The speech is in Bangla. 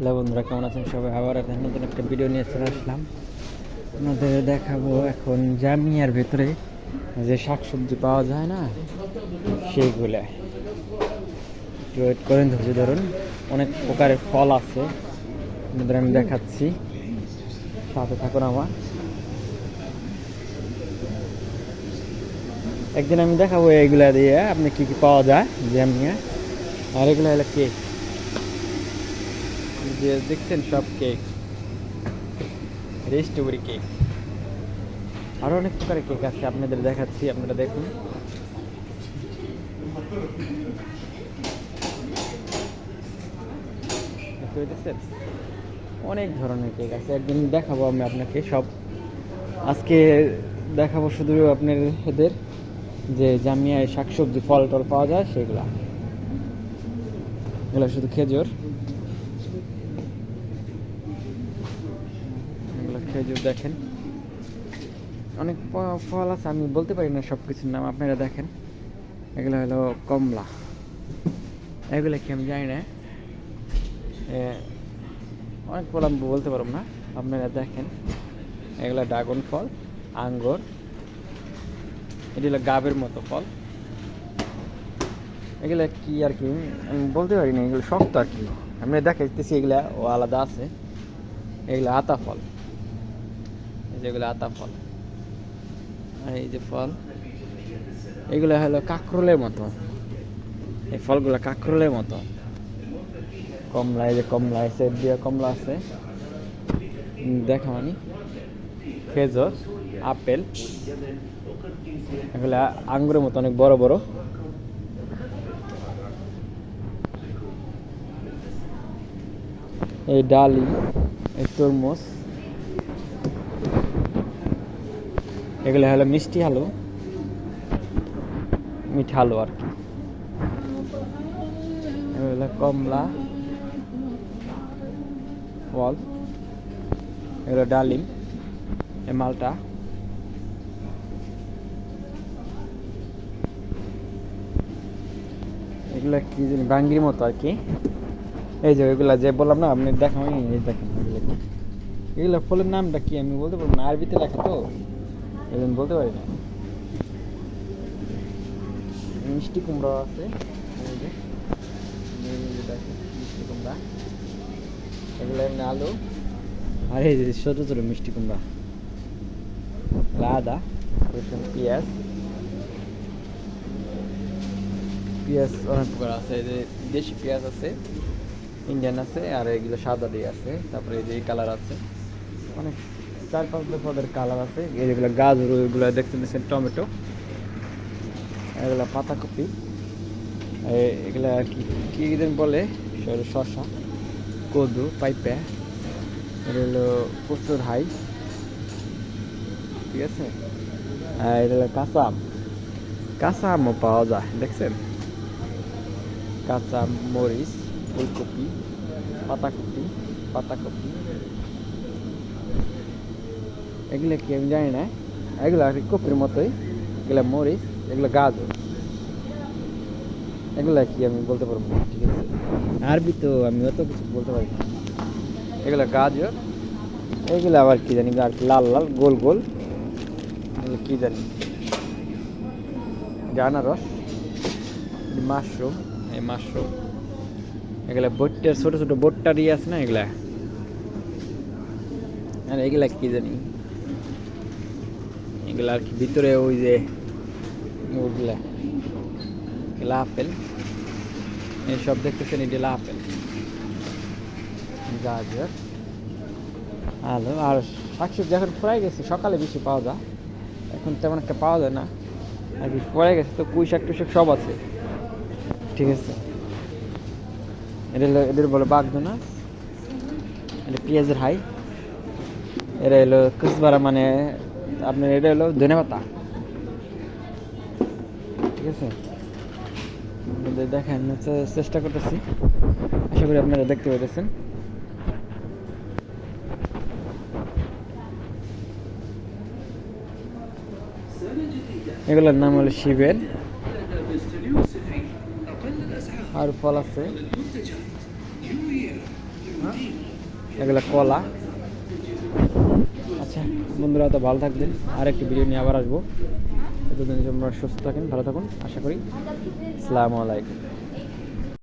হ্যালো বন্ধুরা, কেমন আছেন সবাই? আবার নতুন একটা ভিডিও নিয়ে চলে আসলাম। আপনাদের দেখাবো এখন জামিয়ার ভেতরে যে শাকসবজি পাওয়া যায় না, সেইগুলা একটু ওয়েট করেন, ধৈর্য ধরুন। অনেক প্রকারের ফল আছে, আপনাদের আমি দেখাচ্ছি, সাথে থাকুন আমার। একদিন আমি দেখাবো এইগুলা দিয়ে আপনি কি কি পাওয়া যায় জামিয়া। আর এগুলো হলো কেক, যে দেখছেন সব কেক, স্ট্রবেরি কেক, আরো অনেক প্রকারের কেক আছে, আপনাদের দেখাচ্ছি, আপনারা দেখুন। দেখতে পেয়েছেন? অনেক ধরনের কেক আছে, একদিন দেখাবো আমি আপনাকে সব। আজকে দেখাবো শুধু আপনার এদের যে জামিয়ায় শাকসবজি ফল টল পাওয়া যায় সেগুলা। এগুলো শুধু খেজুর, এগুলো খেজুর দেখেন, অনেক ফল আছে, আমি বলতে পারি না সব কিছুর নাম, আপনারা দেখেন। এগুলো হলো কমলা, এগুলো কি আমি জানি না, অনেক ফল আমি বলতে পারবো না, আপনারা দেখেন। এগুলো ড্রাগন ফল, আঙ্গুর, এটি হলো গাবের মতো ফল। এগুলা কি আর কি আমি বলতে পারি না, এগুলো শক্ত আর কি, আমি দেখাইতেছি। এগুলা ও আলাদা আছে, এগুলো আতা ফল, এই যেগুলো আতা ফল। আর এই যে ফল, এগুলো হলো কাঁকরোলের মতো, এই ফলগুলো কাঁকরোলের মতো। কমলা, এই যে কমলা, সেট দিয়ে কমলা আছে, দেখা মানে খেজুর, আপেল, এগুলা আঙ্গুরের মতো অনেক বড় বড়। এই ডালিম, এই তরমুজ, এগুলো হলো মিষ্টি আলু, মিঠা আলু আর কি। এগুলো কমলা ফল, এগুলো ডালিম, এই মালটা, এগুলো কি জানি বাঙ্গির মতো আর কি। এই যে এগুলা যে বললাম না, আপনি দেখেন, এই দেখেন এগুলো ফলের নামটা কি আমি বলতে পারবো না, আরবিতে লেখা তো, এই জন্য বলতে পারি না। মিষ্টি কুমড়া আছে, এই যে দেখেন মিষ্টি কুমড়া, এগুলো এমনি আলু। আর এই যে ছোট ছোট মিষ্টি কুমড়া, আদা, পেঁয়াজ, পেঁয়াজ অনেক প্রকার আছে, এই যে দেশি পেঁয়াজ আছে, ইন্ডিয়ান আছে, আর এগুলো সাদা দিয়ে আছে, তারপরে এই যে এই কালার আছে, অনেক 4-5 পদের কালার আছে। এইগুলো গাজর, ওইগুলো দেখছেন টমেটো, এগুলো পাতাকপি, এগুলা কি কি যেন বলে, শসা, কদু, পাইপে, এটা হলো কচুর হাই, ঠিক আছে। আর এটা হলো কাঁচা আম, কাঁচা আমও পাওয়া যায় দেখছেন, কাঁচা মরিচ, ফুলকপি, পাতাকপি, পাতাকপি, এগুলো কি আমি জানি না, এগুলো আর কি কপির মতোই, এগুলো মরিচ, এগুলো গাজর, এগুলা কি আমি বলতে পারবো না, ঠিক আছে, আরবি তো আমি অত কিছু বলতে পারি না। এগুলো গাজর, এগুলো আবার কি জানি আর কি, লাল লাল গোল গোল, এগুলো কি জানি, আনারস, মাশরুম, এই মাশরুম, এগুলা বট্টার ছোট ছোট বট্টার ইয়ে আছে না এগুলা। আর এগুলা কি জানি, এগুলা আর কি ভিতরে ওই যে ওগুলা, এগুলা আপেল, এইসব দেখতেছেন, এগুলা আপেল, গাজর, আলু। আর শাকসবজি এখন পড়ে গেছে, সকালে বেশি পাওয়া যায়, এখন তেমন একটা পাওয়া যায় না আর কি, পড়ে গেছে তো। পুঁই শাক টুই শাক সব আছে, ঠিক আছে। এটা হলো, এদের বলে বাগদোনা, এটা পেঁয়াজের হাই, এটা হলো কুচবারা, মানে আপনার এটা হলো ধনেপাতা, ঠিক আছে। দেখেন, চেষ্টা করতেছি, আশা করি আপনারা দেখতে পেতেছেন। এগুলোর নাম হলো শিবের। আর ফল আছে, এগুলো কলা। আচ্ছা বন্ধুরা, তো ভালো থাকবেন, আরেকটি ভিডিও নিয়ে আবার আসবো। ততদিন তোমরা সুস্থ থাকেন, ভালো থাকুন আশা করি। আসসালামু আলাইকুম।